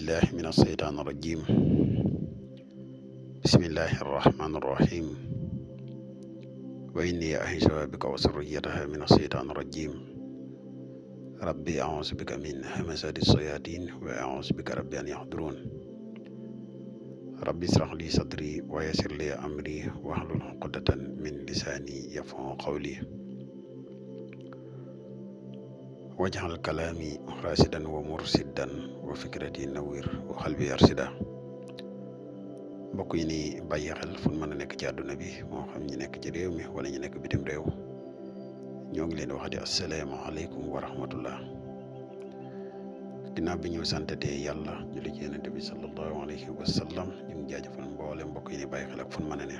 بالله من الشيطان الرجيم. بسم الله الرحمن الرحيم. وإني أعيذها بك وذريتها من الشيطان الرجيم. ربي أعوذ بك من همزات الشياطين وأعوذ بك ربي أن يحضرون. ربي اشرح لي صدري ويسر لي أمري واحلل عقدة من لساني يفقهوا قولي واجعل كلامي راشدا ومرشدا وفكرتي نوير وقلبي أرشدا. mbokk yi ni bàyyi xel fu mën a nekk ci àdduna bi moo xam ñi nekk ci réew mi wala ñi nekk bitim réew ñoo ngi leen wax di asalaamaaleykum wa rahmatullah. ginnaaw bi ñu santatee yàlla julli ci yonent bi sallallahu alayhi wa sallam ñu ngi jaajëfal mboole mbokk yi ni bàyyi xel ak fu mën a ne.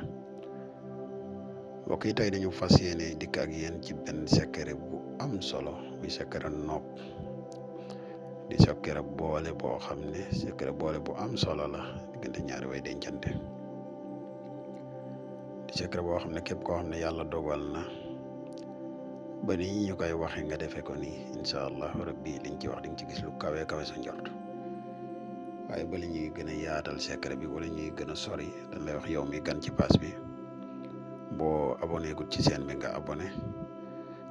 mbokk yi tey dañu fas yéene dikk ak yéen ci benn secret bu am solo muy secret nopp di secret boole boo xam ne secret boole bu am solo la diggante ñaari way dencante. di secret boo xam ne képp koo xam ne yàlla dogal na ba ni ñu koy waxe nga defee ko nii incha allahu rabbi liñ ci wax di nga ci gis lu kawe kawe sa njort. waaye ba li ñuy gën a yaatal secret bi wala ñuy gën a sori dañ lay wax yow mi gan ci pass bi boo abonné gut ci chaîne bi nga abonné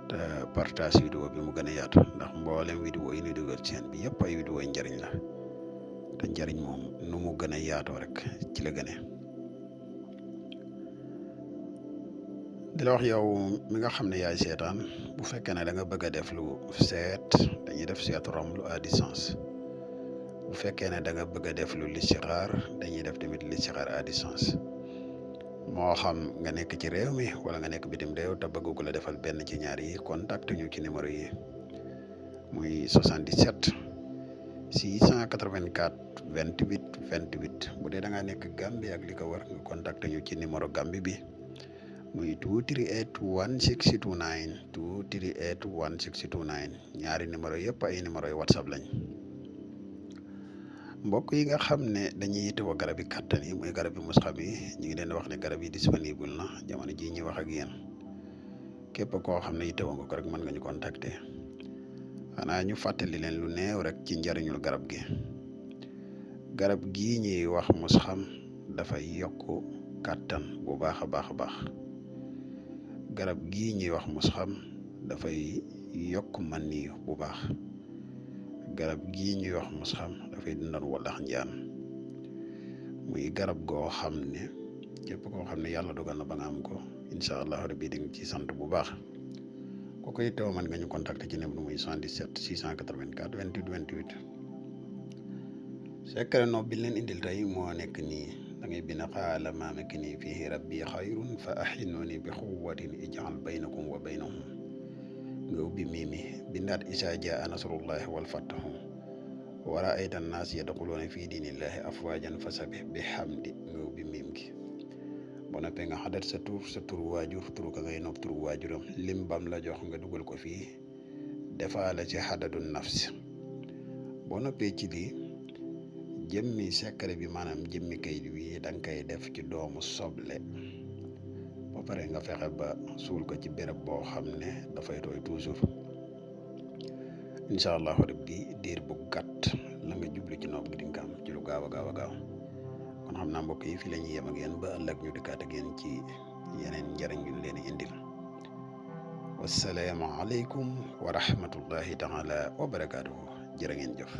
te partage vidéo bi mu gën a yaatu ndax mboolem vidéo yi ñuy dugal ci chaîne bi yëpp ay vidéo yi njëriñ la te njëriñ moom nu mu gën a yaatoo rek ci la gënee. di la wax yow mi nga xam ne yaay seetaan bu fekkee ne da nga bëgg a def lu seet dañuy def seetu ramlu à distance. bu fekkee ne da nga bëgg a def lu listixaar dañuy def tamit listixaar à distance. moo xam nga nekk ci réew mi wala nga nekk bitim réew te bëgg ko la defal benn ci ñaar yi contact ñu ci numéro yi muy 77 684 28 28 bu dee da ngaa nekk Gambie ak li ko war nga contact ñu ci numéro Gambie bi muy 238 1629 238 1629 ñaari numéro yëpp ay numéro yu WhatsApp lañ. mbokk yi nga xam ne dañuy yittewoo garab yi kàttan yi muy garab yi musxam yi ñu ngi leen di wax ne garab yi disponible na jamono jii ñuy wax ak yéen képp koo xam ne yittewoo nga ko rek mën nga ñu contacter. xanaa ñu fàttali leen lu néew rek ci njariñul garab gi. garab gii ñuy wax musxam dafay yokk kàttan bu baax a baax a baax. garab gii ñuy wax musxam dafay yokk maniyu bu baax. garab gii ñuy wax musxam dafay dundal wallax njaan muy garab goo xam ne képp koo xam ne yàlla dogal na ba nga am ko incha allah rabbi di nga ci sant bu baax. ku koy teew mën nga ñu contacter ci numéro muy 77 684 28 28. secret nopp bi leen indil tey moo nekk nii da ngay bind qaala maa makanii fiihi rabbi xayrun fa ahinnuni bi quwwatin ij'al baynakum wa baynahum nga ubbi miimi bindaat isaa jaa nasrullahi wal fathu wa ra'ayta an-naas yadxuluuna fii diinillahi afwaajan fasabbih bihamdi nga ubbi miim gi. boo noppee nga xadat sa tur waajur turu ka ngay nopp turu waajuram lim bam la jox nga dugal ko fii defaale ci xadadu nafs. boo noppee ci lii jëmmi secret bi maanaam jëmmi kayit wi da nga koy def ci doomu soble ba pare nga fexe ba suul ko ci béréb boo xam ne dafay tooy toujours. incha allahu rabbi diir bu gàtt la nga jublu ci nopp gi di nga am ci lu gaaw a gaaw a gaaw. kon xam naa mbokk yi fi la ñuy yem ak yéen ba ëllëg ñu dikkaat ak yéen ci yeneen njëriñ yu leen indil. wasalaamu aleykum wa rahmatullahi taala wa barakaatuhu. jërë ngeen jëf.